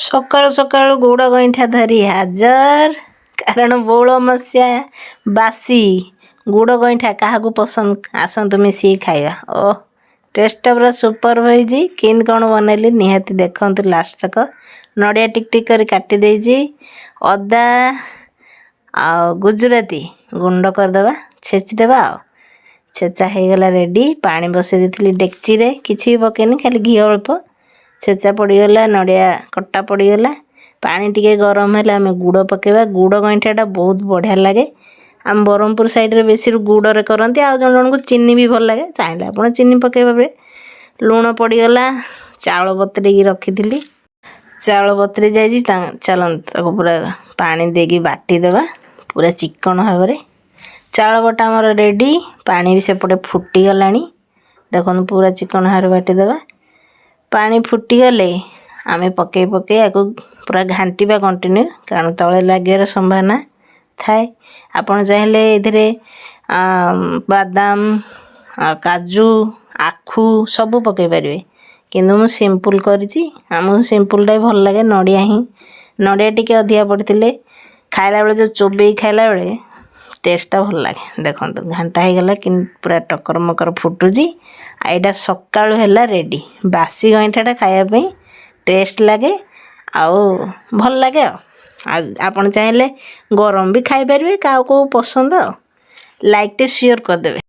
ସକାଳୁ ସକାଳୁ ଗୁଡ଼ ଗଇଁଠା ଧରି ହାଜର। କାରଣ ବଉଳ ଅମାବାସ୍ୟା ବାସି ଗୁଡ଼ ଗଇଁଠା କାହାକୁ ପସନ୍ଦ, ଆସନ୍ତୁ ମିଶିକି ଖାଇବା। ଟେଷ୍ଟଟା ପୁରା ସୁପର ହେଇଛି। କେମିତି କ'ଣ ବନେଇଲି ନିହାତି ଦେଖନ୍ତୁ ଲାଷ୍ଟ ତକ। ନଡ଼ିଆ ଟିକ୍ ଟିକ୍ କରି କାଟି ଦେଇଛି। ଅଦା ଆଉ ଗୁଜୁରାତି ଗୁଣ୍ଡ କରିଦେବା, ଛେଚିଦେବା। ଆଉ ଛେଚା ହେଇଗଲା ରେଡ଼ି। ପାଣି ବସାଇ ଦେଇଥିଲି ଡେକ୍ଚିରେ, କିଛି ବି ପକେଇନି, ଖାଲି ଘିଅ ଅଳ୍ପ। ଛେଚା ପଡ଼ିଗଲା, ନଡ଼ିଆ କଟା ପଡ଼ିଗଲା। ପାଣି ଟିକେ ଗରମ ହେଲେ ଆମେ ଗୁଡ଼ ପକାଇବା। ଗୁଡ଼ ଗଇଁଠାଟା ବହୁତ ବଢ଼ିଆ ଲାଗେ। ଆମ ବ୍ରହ୍ମପୁର ସାଇଡ଼୍ରେ ବେଶୀ ଗୁଡ଼ରେ କରନ୍ତି, ଆଉ ଜଣ ଜଣଙ୍କୁ ଚିନି ବି ଭଲ ଲାଗେ, ଚାହିଁଲେ ଆପଣ ଚିନି ପକାଇବା। ଲୁଣ ପଡ଼ିଗଲା। ଚାଉଳ ବତୁରେଇକି ରଖିଥିଲି, ଚାଉଳ ବତୁରି ଯାଇଛି। ଚାଲନ୍ତୁ ତାକୁ ପୁରା ପାଣି ଦେଇକି ବାଟିଦେବା ପୁରା ଚିକଣ ଭାବରେ। ଚାଉଳ ବଟା ଆମର ରେଡ଼ି। ପାଣି ବି ସେପଟେ ଫୁଟିଗଲାଣି, ଦେଖନ୍ତୁ ପୁରା ଚିକଣ ଭାବରେ ବାଟିଦେବା। ପାଣି ଫୁଟିଗଲେ ଆମେ ପକାଇ ଆକୁ ପୁରା ଘାଣ୍ଟିବା କଣ୍ଟିନ୍ୟୁ, କାରଣ ତଳେ ଲାଗିବାର ସମ୍ଭାବନା ଥାଏ। ଆପଣ ଚାହିଁଲେ ଏଥିରେ ବାଦାମ, କାଜୁ, ଆଖୁ ସବୁ ପକାଇ ପାରିବେ, କିନ୍ତୁ ମୁଁ ସିମ୍ପୁଲ୍ କରିଛି। ଆମକୁ ସିମ୍ପୁଲ୍ଟା ବି ଭଲ ଲାଗେ। ନଡ଼ିଆ ଟିକେ ଅଧିକା ପଡ଼ିଥିଲେ ଖାଇଲା ବେଳେ, ଯେଉଁ ଚୋବେଇ ଖାଇଲା ବେଳେ ଟେଷ୍ଟଟା ଭଲ ଲାଗେ। ଦେଖନ୍ତୁ ଘାଣ୍ଟା ହେଇଗଲା, କିନ୍ତୁ ପୁରା ଟକର ମକର ଫୁଟୁଛି। ଆଉ ଏଇଟା ସକାଳୁ ହେଲା ରେଡ଼ି। ବାସି ଗଇଁଠାଟା ଖାଇବା ପାଇଁ ଟେଷ୍ଟ ଲାଗେ ଆଉ ଭଲ ଲାଗେ। ଆଉ ଆପଣ ଚାହିଁଲେ ଗରମ ବି ଖାଇପାରିବେ, କାହାକୁ ପସନ୍ଦ। ଲାଇକ୍ଟେ ସିଓର କରିଦେବେ।